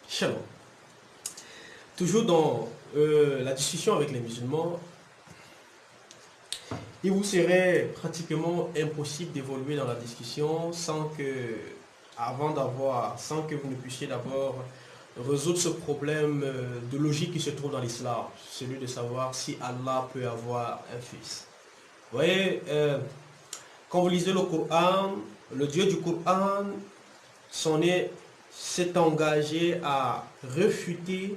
Shalom. Toujours dans la discussion avec les musulmans, il vous serait pratiquement impossible d'évoluer dans la discussion sans que vous ne puissiez d'abord résoudre ce problème de logique qui se trouve dans l'islam, celui de savoir si Allah peut avoir un fils. Vous voyez, quand vous lisez le Coran, le Dieu du Coran s'est engagé à réfuter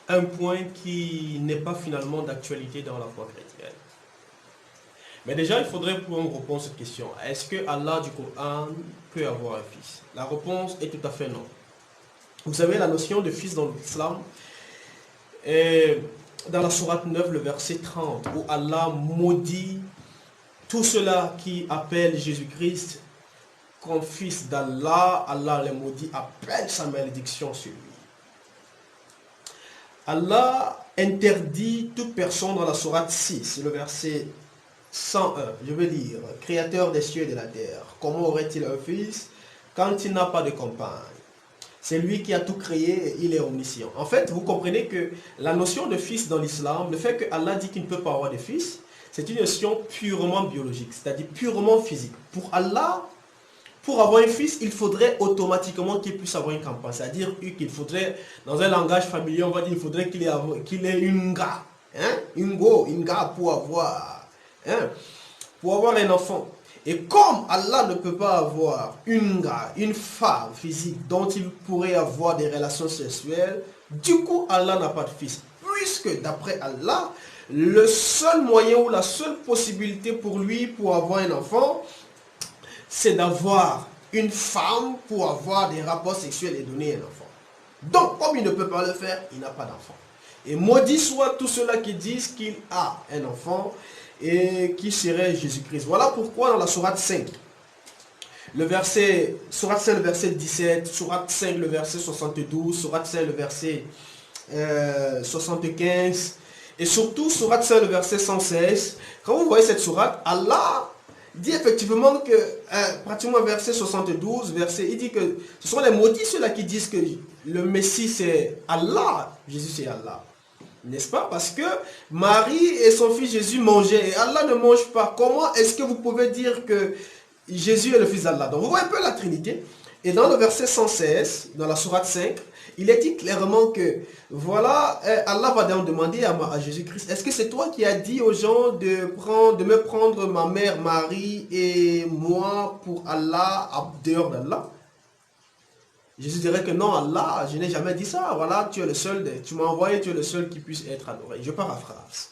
un point qui n'est pas finalement d'actualité dans la foi chrétienne. Mais déjà, il faudrait pouvoir répondre à cette question. Est-ce que Allah du Coran peut avoir un fils? La réponse est tout à fait non. Vous savez, la notion de fils dans l'islam est dans la sourate 9, le verset 30, où Allah maudit tout cela qui appelle Jésus-Christ comme fils d'Allah. Allah les maudit, appelle sa malédiction sur lui. Allah interdit toute personne dans la sourate 6, le verset 101, je veux dire, créateur des cieux et de la terre, comment aurait-il un fils quand il n'a pas de compagne? C'est lui qui a tout créé et il est omniscient. En fait, vous comprenez que la notion de fils dans l'islam, le fait que Allah dit qu'il ne peut pas avoir de fils, c'est une notion purement biologique, c'est-à-dire purement physique. Pour Allah, pour avoir un fils, il faudrait automatiquement qu'il puisse avoir une campagne. C'est-à-dire qu'il faudrait, dans un langage familier, on va dire, il faudrait qu'il ait une gars, une gars pour avoir un enfant. Et comme Allah ne peut pas avoir une femme physique dont il pourrait avoir des relations sexuelles, du coup Allah n'a pas de fils. Puisque d'après Allah, le seul moyen ou la seule possibilité pour lui pour avoir un enfant, c'est d'avoir une femme pour avoir des rapports sexuels et donner un enfant. Donc comme il ne peut pas le faire, il n'a pas d'enfant. Et maudit soit tous ceux-là qui disent qu'il a un enfant et qui serait Jésus-Christ. Voilà pourquoi dans la sourate 5, sourate 5 le verset 17, sourate 5 le verset 72, sourate 5 le verset 75, et surtout sourate 5 le verset 116, quand vous voyez cette sourate, Allah dit effectivement que, pratiquement verset 72, il dit que ce sont les maudits ceux-là qui disent que le Messie c'est Allah, Jésus c'est Allah. N'est-ce pas? Parce que Marie et son fils Jésus mangeaient et Allah ne mange pas. Comment est-ce que vous pouvez dire que Jésus est le fils d'Allah? Donc vous voyez un peu la Trinité. Et dans le verset 116, dans la sourate 5, il est dit clairement que voilà, Allah va donc demander à Jésus-Christ, est-ce que c'est toi qui as dit aux gens de me prendre ma mère Marie et moi pour Allah, dehors d'Allah? Jésus dirait que non, Allah, je n'ai jamais dit ça. Voilà, tu es le seul, tu m'as envoyé, tu es le seul qui puisse être adoré. Je paraphrase.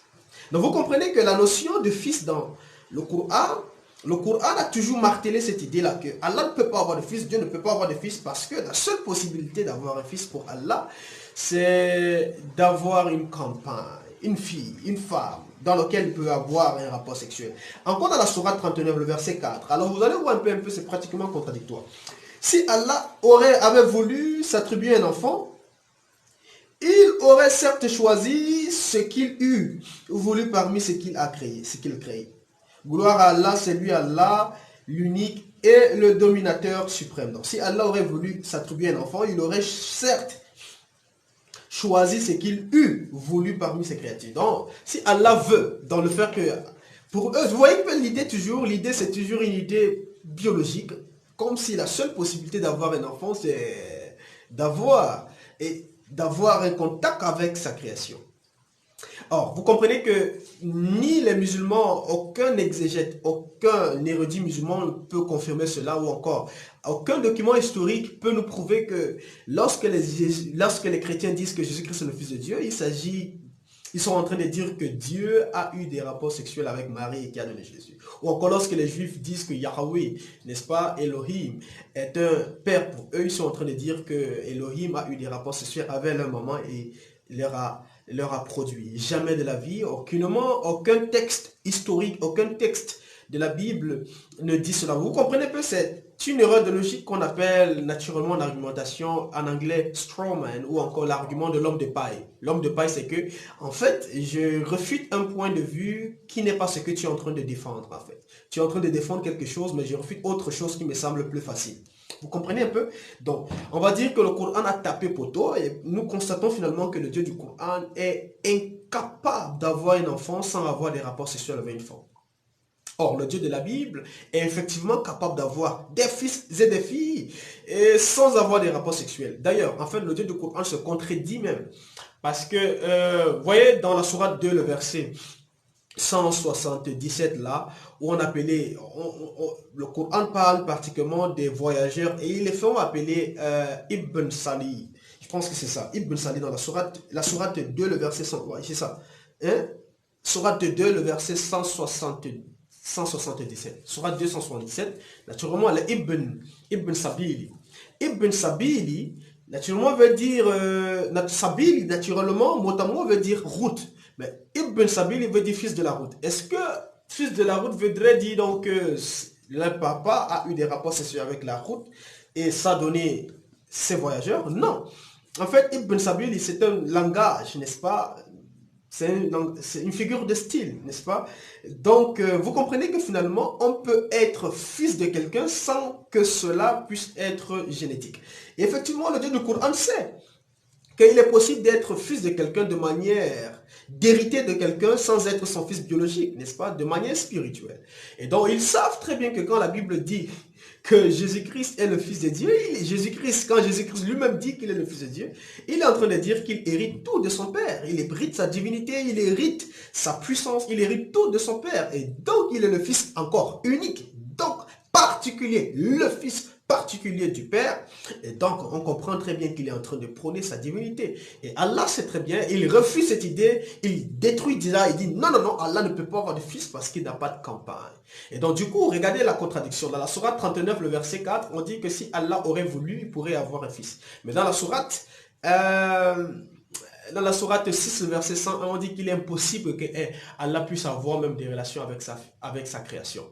Donc vous comprenez que la notion de fils dans le Coran a toujours martelé cette idée-là, que Allah ne peut pas avoir de fils, Dieu ne peut pas avoir de fils, parce que la seule possibilité d'avoir un fils pour Allah, c'est d'avoir une compagne, une fille, une femme, dans laquelle il peut avoir un rapport sexuel. Encore dans la sourate 39, le verset 4. Alors vous allez voir un peu, c'est pratiquement contradictoire. Si Allah avait voulu s'attribuer un enfant, il aurait certes choisi ce qu'il eut voulu parmi ce qu'il a créé, ce qu'il crée. Gloire à Allah, c'est lui Allah, l'unique et le dominateur suprême. Donc si Allah aurait voulu s'attribuer un enfant, il aurait certes choisi ce qu'il eut voulu parmi ses créatures. Donc si Allah veut, dans le fait que, pour eux, vous voyez que l'idée c'est toujours une idée biologique, comme si la seule possibilité d'avoir un enfant, c'est d'avoir un contact avec sa création. Or, vous comprenez que ni les musulmans, aucun exégète, aucun érudit musulman ne peut confirmer cela, ou encore aucun document historique peut nous prouver que lorsque les chrétiens disent que Jésus-Christ est le Fils de Dieu, ils sont en train de dire que Dieu a eu des rapports sexuels avec Marie et qui a donné Jésus. Ou encore lorsque les Juifs disent que Yahweh, n'est-ce pas, Elohim, est un père pour eux, ils sont en train de dire que Elohim a eu des rapports sexuels avec leur maman et leur a produit. Jamais de la vie, aucun texte historique, aucun texte de la Bible ne dit cela. Vous comprenez un peu, c'est une erreur de logique qu'on appelle naturellement en argumentation en anglais strawman ou encore l'argument de l'homme de paille. L'homme de paille, c'est que, en fait, je refute un point de vue qui n'est pas ce que tu es en train de défendre, en fait. Tu es en train de défendre quelque chose, mais je refute autre chose qui me semble plus facile. Vous comprenez un peu? Donc, on va dire que le Coran a tapé poteau et nous constatons finalement que le Dieu du Coran est incapable d'avoir un enfant sans avoir des rapports sexuels avec une femme. Or, le Dieu de la Bible est effectivement capable d'avoir des fils et des filles et sans avoir des rapports sexuels. D'ailleurs, en fait, le Dieu du Coran se contredit même. Parce que, vous voyez, dans la sourate 2, le verset 177 là, où on appelait, le Coran parle particulièrement des voyageurs et ils les font appeler Ibn Sali. Je pense que c'est ça, Ibn Sali dans la sourate 2, le verset 100, ouais, c'est ça. Hein? Sourate 2, le verset 177. Sourate 277, naturellement, le Ibn Sabili. Ibn Sabili, naturellement, veut dire, Sabili, naturellement, mot à mot, veut dire route. Mais Ibn Sabil, il veut dire fils de la route. Est-ce que fils de la route voudrait dire donc que le papa a eu des rapports sexuels avec la route et ça a donné ses voyageurs? Non. En fait, Ibn Sabil, c'est un langage, n'est-ce pas? C'est une figure de style, n'est-ce pas? Donc, vous comprenez que finalement, on peut être fils de quelqu'un sans que cela puisse être génétique. Et effectivement, le Dieu du Coran sait qu'il est possible d'être fils de quelqu'un de manière, d'hériter de quelqu'un sans être son fils biologique, n'est-ce pas, de manière spirituelle. Et donc, ils savent très bien que quand la Bible dit que Jésus-Christ est le Fils de Dieu, quand Jésus-Christ lui-même dit qu'il est le Fils de Dieu, il est en train de dire qu'il hérite tout de son Père. Il hérite sa divinité, il hérite sa puissance, il hérite tout de son Père. Et donc, il est le Fils encore unique, donc particulier, le Fils particulier du Père, et donc on comprend très bien qu'il est en train de prôner sa divinité. Et Allah sait très bien, il refuse cette idée, il détruit déjà, il dit non, non, non, Allah ne peut pas avoir de fils parce qu'il n'a pas de campagne. Et donc du coup, regardez la contradiction. Dans la sourate 39, le verset 4, on dit que si Allah aurait voulu, il pourrait avoir un fils. Mais dans la sourate 6, le verset 101, on dit qu'il est impossible que Allah puisse avoir même des relations avec sa création.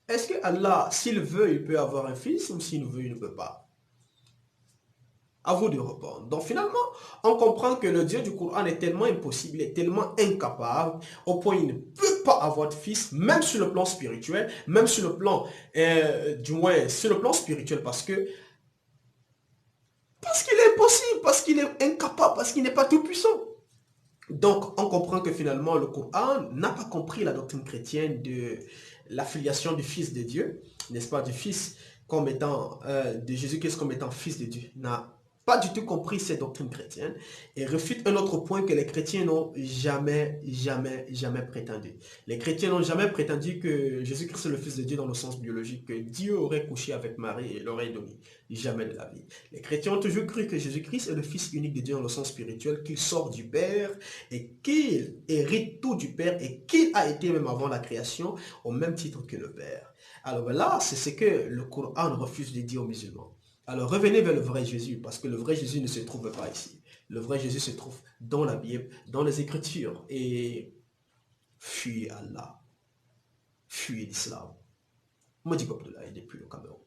Est-ce que Allah, s'il veut, il peut avoir un fils ou s'il veut, il ne peut pas? À vous de répondre. Donc finalement, on comprend que le Dieu du Coran est tellement impossible, il est tellement incapable, au point il ne peut pas avoir de fils, même sur le plan spirituel, même sur le plan, du moins sur le plan spirituel, parce qu'il est impossible, parce qu'il est incapable, parce qu'il n'est pas tout puissant. Donc on comprend que finalement le Coran n'a pas compris la doctrine chrétienne de l'affiliation du Fils de Dieu, n'est-ce pas, du Fils comme étant, de Jésus-Christ comme étant Fils de Dieu, n'a pas du tout compris cette doctrine chrétienne et refute un autre point que les chrétiens n'ont jamais prétendu. Les chrétiens n'ont jamais prétendu que Jésus-Christ est le Fils de Dieu dans le sens biologique, que Dieu aurait couché avec Marie et l'aurait donné. Jamais de la vie. Les chrétiens ont toujours cru que Jésus-Christ est le Fils unique de Dieu dans le sens spirituel, qu'il sort du Père et qu'il hérite tout du Père et qu'il a été même avant la création au même titre que le Père. Alors là, c'est ce que le Coran refuse de dire aux musulmans. Alors revenez vers le vrai Jésus, parce que le vrai Jésus ne se trouve pas ici. Le vrai Jésus se trouve dans la Bible, dans les Écritures. Et fuyez Allah, fuyez l'islam. Moi, je dis Abdoulaye depuis le Cameroun.